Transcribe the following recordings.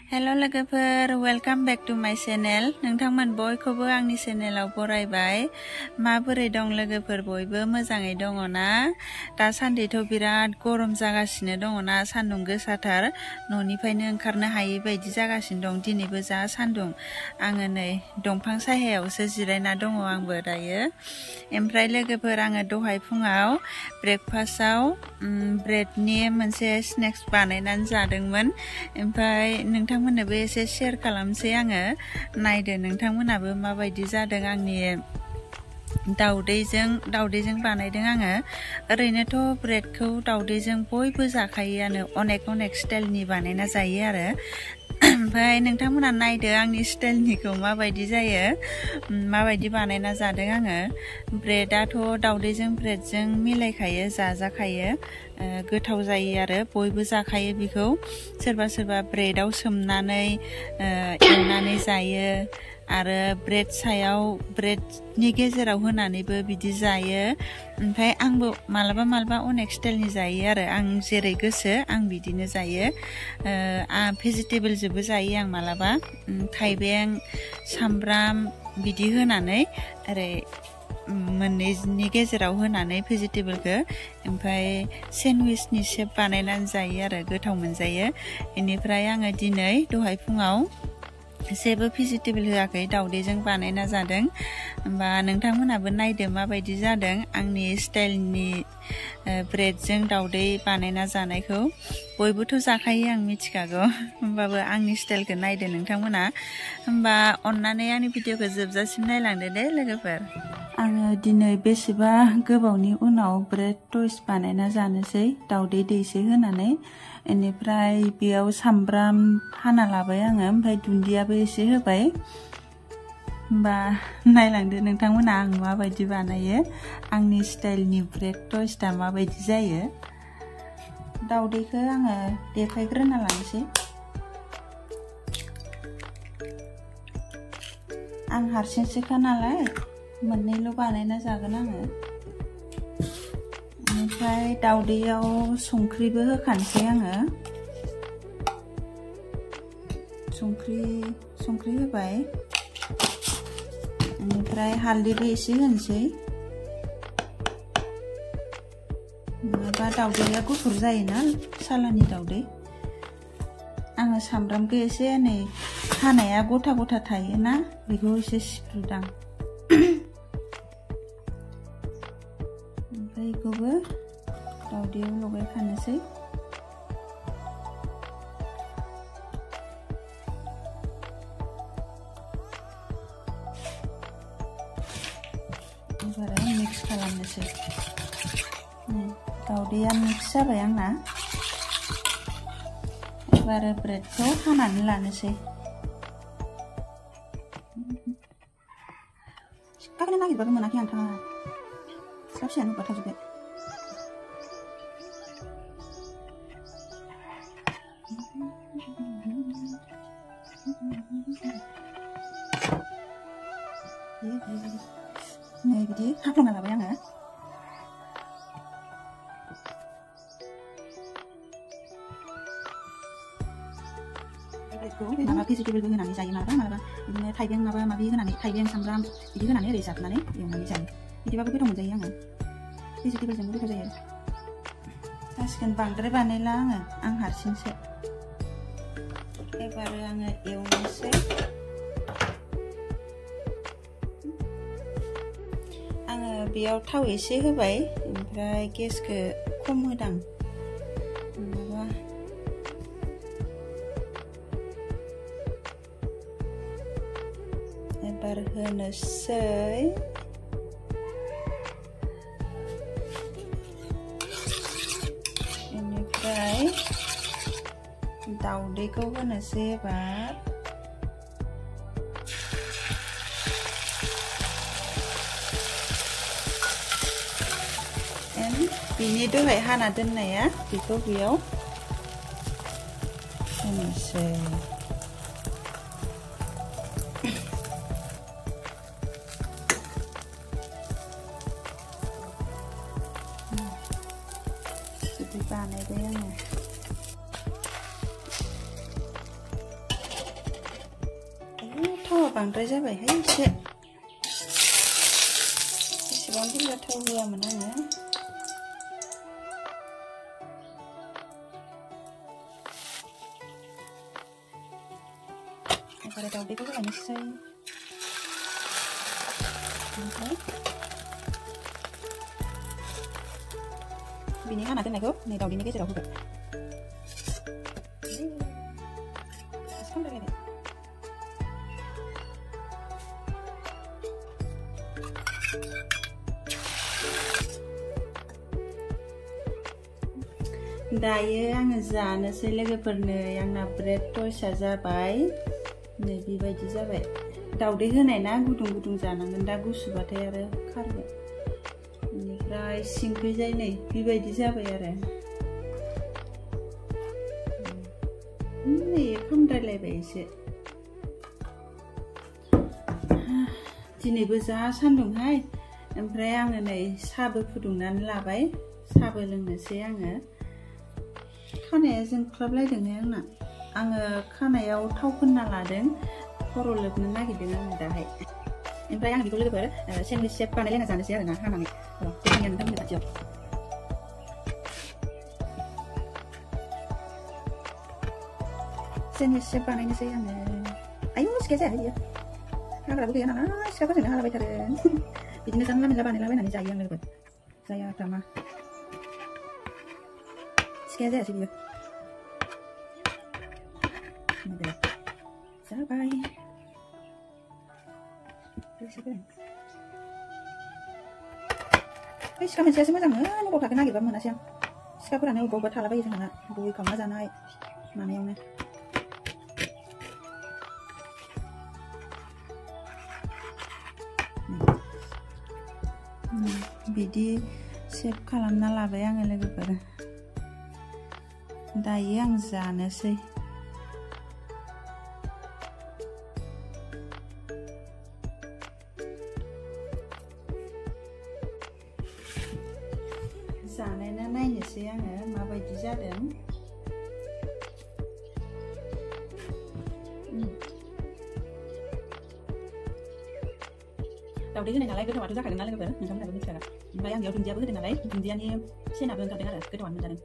हेल' लोगोफोर welcome back to माय channel नोंथांमोन बयखौबो आंनि चेनेलाव बरायबाय माबोरै दं लोगोफोर बयबो मोजाङै दङ ना दासान्दिथ' बिराद गरम जागासिनो दङ ना सान्दुं गोसाथार न'निफ्रायनो ओंखारनो हायै बायदि जागासिनो दं दिनैबो जा सान्दुं आङो नै दंफां सायायावसो जिरायना दङ आंबो दायो ओमफ्राय लोगोफोर आङो दहाय फुङाव ब्रेकफास्टआव ब्रेडनि मोनसे स्नेक्स बानायनानै जादोंमोन ओमफ्राय नोंथांमोननोबो एसे शेयार खालामसै आङो नायदो नोंथांमोनाबो माबायदि जादों आंनि दाउदैजों बानायदों आङो ओरैनोथ' ब्रेडखौ दाउदैजों बयबो जाखायोआनो अनेक स्टाइलनि बानायना जायो आरो ओमफ्राय नोंथांमोना नायदो आंनि स्टाइलनिखौ माबायदि जायो माबायदि बानायना जादों आङो ब्रेडआथ' दाउदैजों ब्रेडजों मिलायखायो जाजाखायो गोथाव जायो आरो बयबो जाखायो बेखौ सोरबा ब्रेडआव सोमनानै एवनानै जायो आरो ब्रेड सायाव ब्रेडनि गेजेराव होनानैबो बिदि जायो ओमफ्राय आंबो मालाबा अनेक स्टाइलनि जायो आरो आं जेरै गोसो आं बिदिनो जायो भेजिटेबलजोंबो जायो आं मालाबा थाइबें सामब्राम बिदि होनानै ओरै मोननैनि गेजेराव होनानै भेजिटेबलखौ ओमफ्राय सेन्डविचनि शेप बानायनानै जायो आरो गोथाव मोनजायो बेनिफ्राय आङो दिनै दहाय फुङाव जेबो भेजिटेबल होआखै दाउदैजों बानायना जादों होमबा नोंथांमोनाबो नायदो माबायदि जादों आंनि स्टाइलनि ब्रेडजों दाउदै बानायना जानायखौ बयबोथ' जाखायो आं मिथिखागौ होमबाबो आंनि स्टाइलखौ नायदो नोंथांमोना होमबा अन्नानै आंनि भिडिअखौ जोबजासिम नायलांदो दे लोगोफोर आङो दिनै बेसेबा गोबावनि उनाव ब्रेड टस्ट बानायना जानोसै दाउदै दैसे होनानै बेनिफ्राय बेयाव सामब्राम हाना लाबाय आङो ओमफ्राय दुन्दियाबो एसे होबाय होमबा नायलांदो नोंथांमोना आं माबायदि बानायो आंनि स्टाइलनि ब्रेड टस्टआ माबायदि जायो दाउदैखौ आङो देखायग्रोना लानोसै आं हारसिंसोखा नालाय मोननैल' बानायना जागोन आङो ओमफ्राय दाउदैयाव संख्रिबो होखानोसै आङो संख्रि होबाय बेनिफ्राय हालदैबो एसे होनोसै नङाबा दाउदैया गुफुर जायोना सालानि दाउदै आङो सामब्रामखौ एसे नै हानाया गथा थायोना बेखौ एसे सिफ्रुदां ओमफ्राय बेखौबो दाउदैयाव लगायखानोसै एबार मिक्स खालामनोसै दाउदैया मिक्स जाबाय आंना एबार ब्रेडखौ हानानै लानोसै सिखाखौनो नागिरबाबो मोनाखै आं थाङा फिसायानो बाथाजोब्बाय नै बिदि हाफ्लंना लाबाय आङो माबा भेजिटेबलबो होनानै जायो मालाबा बिदिनो थाइबें माबा माबि होनानै थाइबें सामब्राम बिदि होनानै ओरै जाबनानै एवनानै जायो बिदिबाबो गोथाव मोनजायो आङो भेजिटेबलजोंबो गोथाव जायो जासिगोन बांद्राय बानायला आं हारसिंसो एबार आङो एवनोसै आङो बेयाव थाव एसे होबाय ओमफ्राय गेसखौ खम होदां नङाबा एबार होनोसै बेनिफ्राय दाउदैखौ होनोसै एबार बिनि दहाय हाना दोननाया बेखौ बेयाव होनोसै बिदि बानायबाय आङो बांद्राय जाबायहाय एसे एसेबां बुरजा थाव होआमोन आङो एबार दाउदैखौ होलांनोसै ओमफ्राय बिनि हाना दोननायखौ नै दाउदैनि गेजेराव होबाय दायो आङो जानोसै लोगोफोरनो आंना ब्रेड टस्टआ जाबाय नै बेबायदि जाबाय दाउदै होनाय ना गुदुं गुदुं जानांगोन दा गुसुबाथाय आरो खारगोन बेनिफ्राय सिंखैजाय नै बेबायदि जाबाय आरो नै खामद्रायलायबाय एसे दिनैबो जा सान्दुंहाय ओमफ्राय आङो नै साहाबो फुदुंनानै लाबाय साहाबो लोंनोसै आङो खानाया जोंख्लाबलायदोंहाय आङो खानायाव थाव फोनना लादों खर' लोबनो नागिरदों आङो दाहाय ओमफ्राय आं बेखौ लोगोफोर सेन्डविच शेप बानायलायना जानोसै आरो ना हानानै बेखिनियानो नोंथांमोननि खाथियाव सेन्डविच शेप बानायनोसै आङो आयु सिखाया जायाखै बियो हाग्राबो गैया नालाय सिखाफोरजोंनो हालाबायथारो बिदिनो जानला मेनला बानायलाबायनानै जायो आं लोगोफोर जायाफ्रा मा सिखाया जायासै बियो जाबाय सिखा मोनसेयासो मोजांमोन अबाव थाखो नागिरबा मोनासै आं सिखाफोरानो अबेबा अबेबा थालाबायो जोंहाना बय खावना जानाय मानायावनो बिदि सेभ खालामना लाबाय आङो लोगोफोर दायो आं जानोसै जानायना नायनोसै आङो माबायदि जादों दाउदै होनाय नालाय गोथावाथ' जाखागोन ना लोगोफोर नोंथांमोनाबो मिथिखागोन ओमफ्राय आं बेयाव दुन्दियाबो होदों नालाय दुन्दियानि सेनाबो ओंखारदों आरो गोथावानो मोनजादों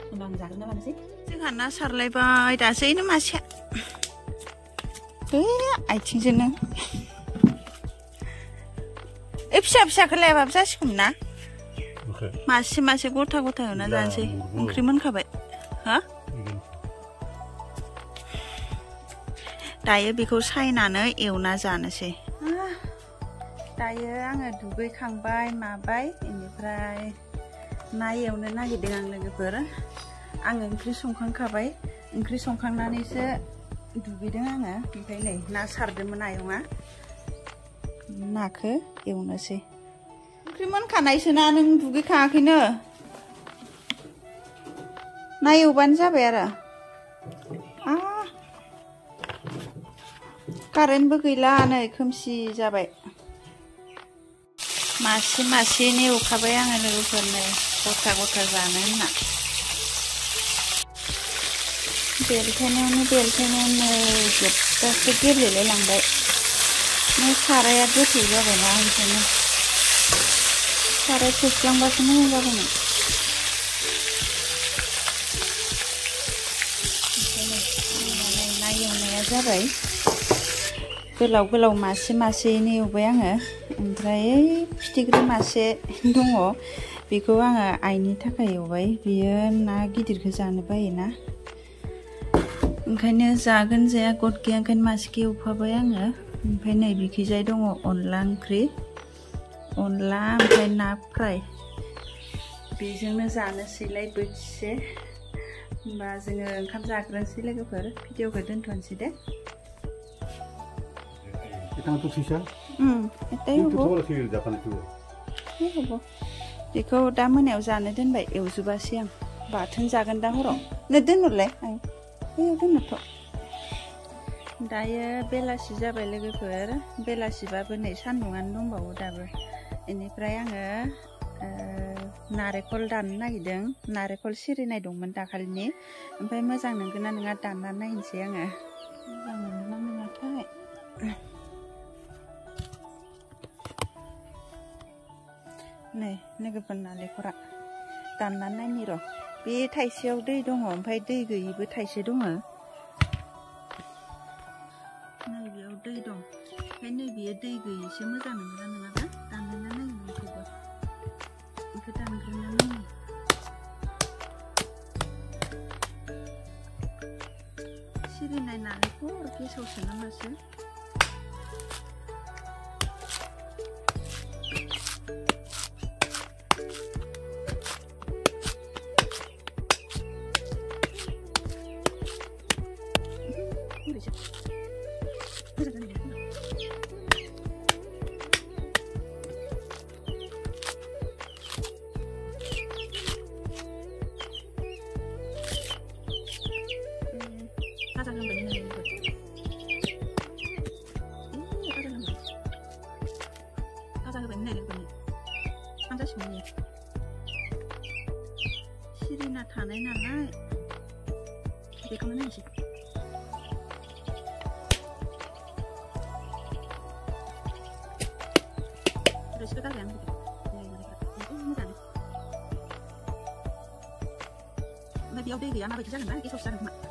होमबा आं जाग्रोना लानोसै जोंहा ना सारलायबाय दासैनो मासेया आथिंजोंनो फिसा फिसाखौ लायाबाबो जासिगौमोन ना मासे मासे गथा गथा एवना जानोसै ओंख्रि मोनखाबाय हा दायो बेखौ सायनानै एवना जानोसै दायो आङो दुगैखांबाय माबाय बेनिफ्राय ना एवनो नागिरदों आं लोगोफोर आं ओंख्रि संखांखाबाय ओंख्रि संखांनानैसो दुगैदों आङो ओमफ्राय नै ना सारदोंमोन आयंआ नाखौ एवनोसै ओंख्रि मोनखानायसोना नों दुगैखाङाखैनो ना एवबानो जाबाय आरो कारेन्टबो गैला नै खोमसि जाबाय मासे मासेनो एवखाबाय आङो लोगोफोरनो गथा गथा जानो होनना बेलथायनायावनो जोबजासे गेब्लेलाय लांबाय नै साराया गोथौ जाबायना ओंखायनो साराय फोस्लांबासो मोजां जागौमोन ना एवनाया जाबाय गोलाव गोलाव मासे मासेयैनो एवबाय आङो ओमफ्राय फिथिख्रि मासे दङ बेखौ आङो आइनि थाखाय एवबाय बियो ना गिदिरखौ जानो बायोना ओंखायनो जागोन जाया गद गैया ओंखायनो मासेखौ एवफाबाय आङो ओमफ्राय नै बिखैजाय दङ अनला ओंख्रि अनला ओमफ्राय ना फ्राय बेजोंनो जानोसैलाय बोथिसे होमबा जोङो ओंखाम जाग्रोनोसै लोगोफोर भिडिअखौ दोनथ'नोसै दे बेखौ दा मोनायाव जानो दोनबाय एवजोबासै आं बाथोन जागोन दा हराव नो दोनहरलाय बैयाव दोनहरथ' दायो बेलासि जाबाय लोगोफोर बेलासिबाबो नै सान्दुङानो दंबावो दाबो बेनिफ्राय आङो नारेंखल दाननो नागिरदों नारेंखल सिरिनाय दंमोन दाखालिनि ओमफ्राय मोजां नंगोना नङा दानना नायनोसै आङो मोजां नंगोना नङाथाय नै लोगोफोर नालेंखरा दाननानै नायनि र' बे थाइसेयाव दै दङ ओमफ्राय दै गैयिबो थाइसे दङ नैबेयाव दै दं ओमफ्राय नैबेयो दै गैयिसो मोजां नंगौना नङाबा दानना नायनि बेखौबो बेखौ दानग्रोना नायनि सिरिनाय नालेंखर गेसाव सोनामासो 시리나 타나이 나라이 बेखौनो नायनोसै रोसिखौ गारबाय आं बेखौ मोजाङै ओमफ्राय बेयाव दै गैया माबायदि जागोन ना गेसावसो जागोन खोमा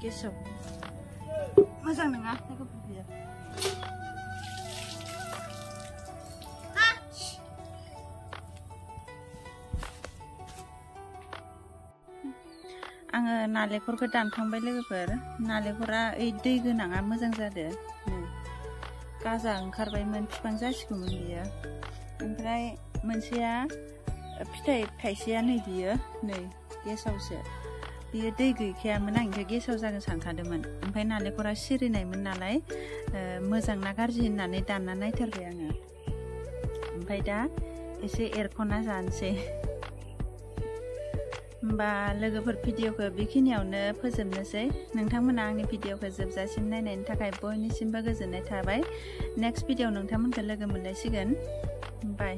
गेसाव मोजां नङा लोगोफोर बेयो आङो नालेंखरखौ दानखांबाय लोगोफोर नालेंखरा ओइ दै गोनाङा मोजां जादो गाजा ओंखारबायमोन बिफां जासिगौमोन बियो ओमफ्राय मोनसेया फिथाइ थाइसेया नै बियो नै गेसावसो बियो दै गैखायामोन आं इखौ गेसाव जागोन सानखादोंमोन ओमफ्राय नालेंखरा सिरिनायमोन नालाय मोजां ना गाज्रि होननानै दानना नायथारबाय आङो ओमफ्राय दा एसे एरख'ना जानोसै होमबा लोगोफोर भिडिअखौ बेखिनियावनो फोजोबनोसै नोंथांमोना आंनि भिडिअखौ जोबजासिम नायनायनि थाखाय बयनिसिमबो गोजोननाय थाबाय नेक्स्ट भिडिअ नोंथांमोनखौ लोगो मोनलायसिगोन बाय